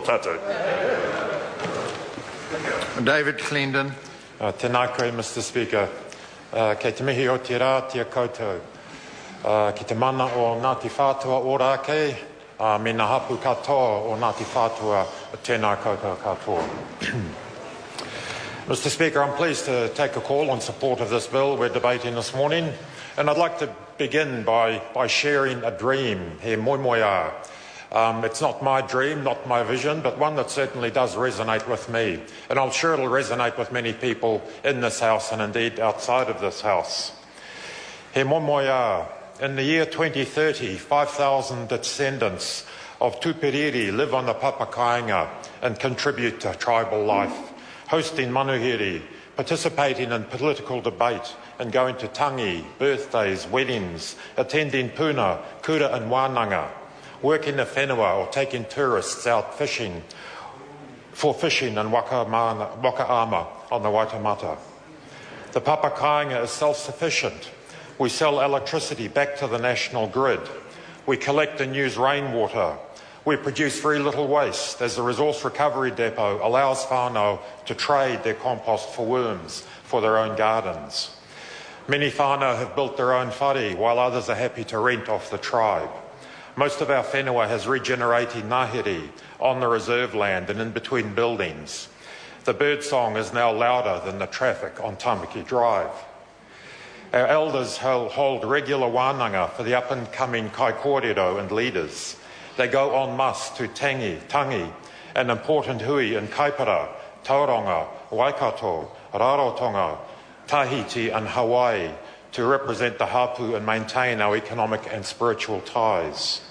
tātou. David Cleandon. Tēnā koe, Mr. Speaker. Kei te mihi o te rā tia koutou. Ki te mana o Ngati Whatua Orakei, me ngā hapu katoa o Ngati Whatua tēnā koutou katoa. Mr. Speaker, I'm pleased to take a call in support of this bill we're debating this morning, and I'd like to begin by sharing a dream he moimoia. It's not my dream, not my vision, but one that certainly does resonate with me. And I'm sure it'll resonate with many people in this House and indeed outside of this House. He moimoia. In the year 2030, 5,000 descendants of Tupiriri live on the Papakainga and contribute to tribal life, hosting manuhiri, participating in political debate and going to tangi, birthdays, weddings, attending puna, kura and wānanga, working the whenua or taking tourists out fishing, for fishing in Wakaama on the Waitemata. The Papakainga is self-sufficient. We sell electricity back to the national grid. We collect and use rainwater. We produce very little waste as the resource recovery depot allows whānau to trade their compost for worms for their own gardens. Many whānau have built their own whare while others are happy to rent off the tribe. Most of our whenua has regenerated ngāhere on the reserve land and in between buildings. The birdsong is now louder than the traffic on Tamaki Drive. Our elders hold regular wānanga for the up-and-coming kai kōrero and leaders. They go en masse to tangi, an important hui in Kaipara, Tauranga, Waikato, Rarotonga, Tahiti and Hawaii to represent the hapu and maintain our economic and spiritual ties.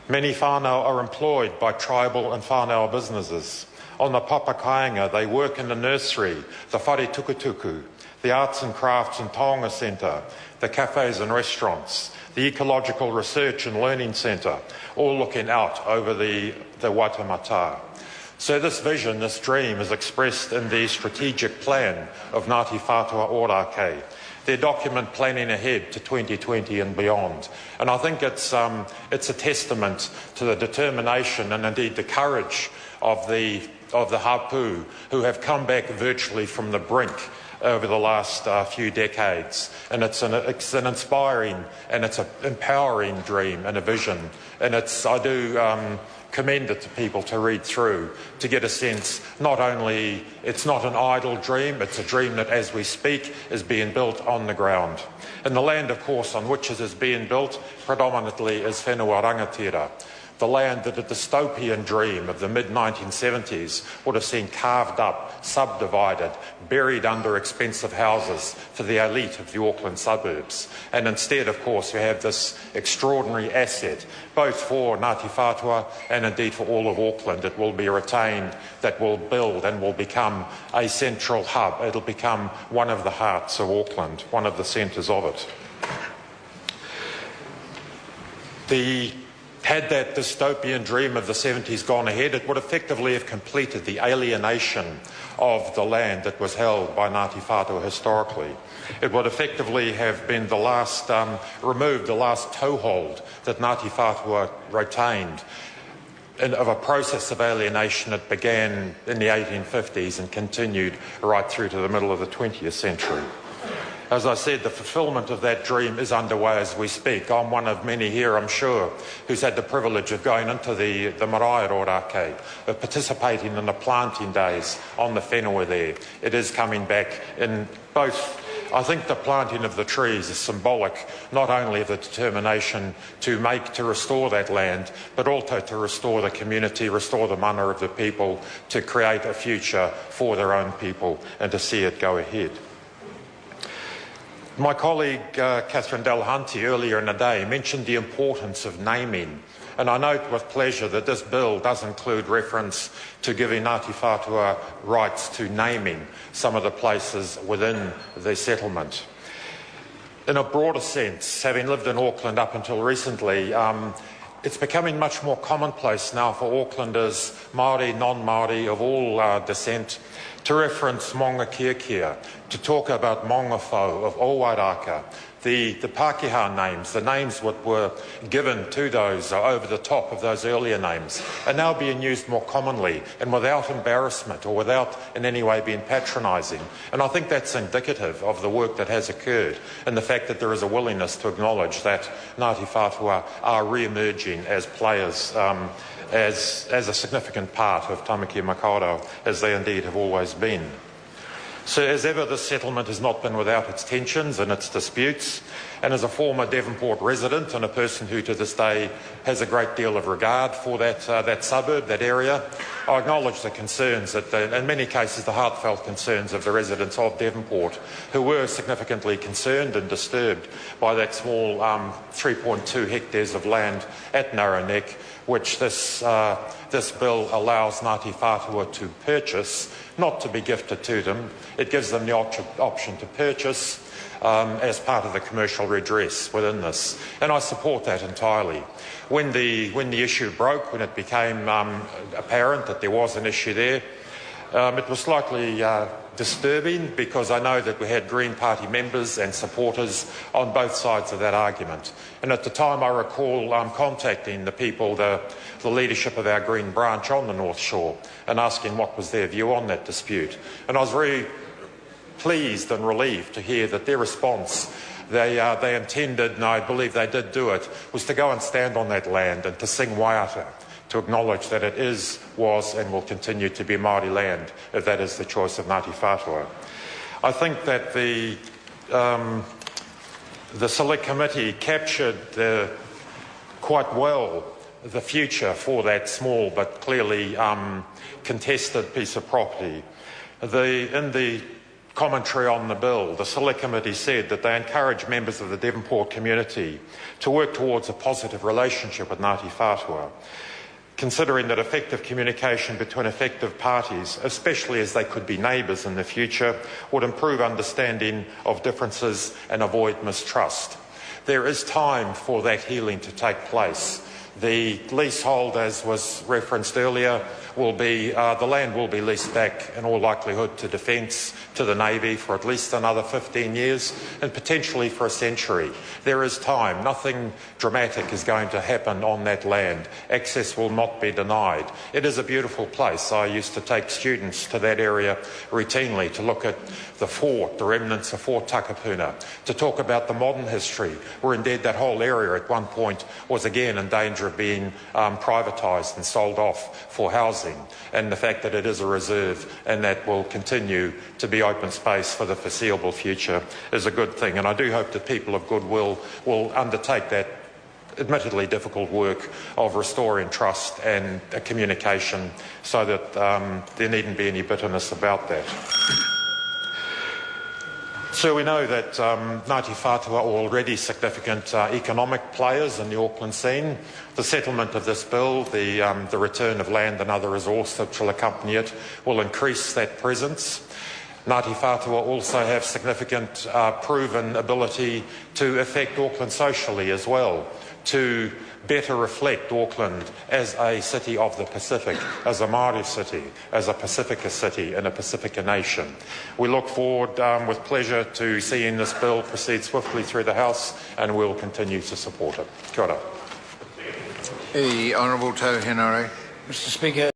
Many whānau are employed by tribal and whānau businesses. On the Papakainga, they work in the nursery, the whare tukutuku, the Arts and Crafts and Taonga Centre, the cafes and restaurants, the Ecological Research and Learning Centre, all looking out over the Waitemata. So this vision, this dream is expressed in the strategic plan of Ngati Whatua Orakei, their document planning ahead to 2020 and beyond. And I think it's a testament to the determination and indeed the courage of the hapu who have come back virtually from the brink over the last few decades. And it's an inspiring and it's an empowering dream and a vision. And I do commend it to people to read through, to get a sense, not only, it's not an idle dream, it's a dream that as we speak is being built on the ground. And the land, of course, on which it is being built predominantly is whenua rangatira. The land that a dystopian dream of the mid-1970s would have seen carved up, subdivided, buried under expensive houses for the elite of the Auckland suburbs. And instead, of course, you have this extraordinary asset, both for Ngati Whatua and indeed for all of Auckland. It will be retained, that will build and will become a central hub. It'll become one of the hearts of Auckland, one of the centres of it. Had that dystopian dream of the 70s gone ahead, it would effectively have completed the alienation of the land that was held by Ngati Whatua historically. It would effectively have been the last, removed the last toehold that Ngati Whatua retained of a process of alienation that began in the 1850s and continued right through to the middle of the 20th century. As I said, the fulfilment of that dream is underway as we speak. I'm one of many here, I'm sure, who's had the privilege of going into the marae at Orakei, of participating in the planting days on the whenua there. It is coming back in both. I think the planting of the trees is symbolic not only of the determination to restore that land, but also to restore the community, restore the mana of the people, to create a future for their own people and to see it go ahead. My colleague Catherine Delahunty earlier in the day mentioned the importance of naming, and I note with pleasure that this bill does include reference to giving Ngati Whatua rights to naming some of the places within the settlement. In a broader sense, having lived in Auckland up until recently, it's becoming much more commonplace now for Aucklanders, Māori, non-Māori, of all descent, to reference Maunga Kia, to talk about Maunga Whau of Owairaka, the Pākehā names, the names that were given to those over the top of those earlier names, are now being used more commonly and without embarrassment or without in any way being patronising. And I think that's indicative of the work that has occurred and the fact that there is a willingness to acknowledge that Ngāti Whatua are re-emerging as players, as a significant part of Tamaki Makaurau, as they indeed have always been. So as ever, this settlement has not been without its tensions and its disputes, and as a former Devonport resident and a person who to this day has a great deal of regard for that suburb, that area, I acknowledge the concerns, in many cases the heartfelt concerns of the residents of Devonport, who were significantly concerned and disturbed by that small 3.2 hectares of land at Narrow Neck, which this bill allows Ngāti Whatua to purchase, not to be gifted to them. It gives them the option to purchase as part of the commercial redress within this. And I support that entirely. When the issue broke, when it became apparent that there was an issue there, it was slightly disturbing, because I know that we had Green Party members and supporters on both sides of that argument. And at the time I recall contacting the people, the leadership of our Green branch on the North Shore, and asking what was their view on that dispute. And I was very pleased and relieved to hear that their response, they intended, and I believe they did do it, was to go and stand on that land and to sing Waiata, to acknowledge that it is, was and will continue to be Māori land, if that is the choice of Ngāti Whatua. I think that the Select Committee captured quite well the future for that small but clearly contested piece of property. In the commentary on the bill, the Select Committee said that they encourage members of the Devonport community to work towards a positive relationship with Ngāti Whatua, considering that effective communication between effective parties, especially as they could be neighbours in the future, would improve understanding of differences and avoid mistrust. There is time for that healing to take place. The leasehold, as was referenced earlier, will be, the land will be leased back in all likelihood to Defence, to the Navy for at least another 15 years and potentially for a century. There is time. Nothing dramatic is going to happen on that land. Access will not be denied. It is a beautiful place. I used to take students to that area routinely to look at the fort, the remnants of Fort Takapuna, to talk about the modern history, where indeed that whole area at one point was again in danger of being privatised and sold off for housing, and the fact that it is a reserve and that will continue to be open space for the foreseeable future is a good thing. And I do hope that people of goodwill will undertake that admittedly difficult work of restoring trust and communication, so that there needn't be any bitterness about that. So we know that Ngāti Whatua are already significant economic players in the Auckland scene. The settlement of this bill, the return of land and other resource that will accompany it, will increase that presence. Ngāti Whatua also have significant proven ability to affect Auckland socially as well, to better reflect Auckland as a city of the Pacific, as a Māori city, as a Pacifica city and a Pacifica nation. We look forward with pleasure to seeing this bill proceed swiftly through the House, and we'll continue to support it. Kia ora. The Honourable Tau Henare. Mr. Speaker.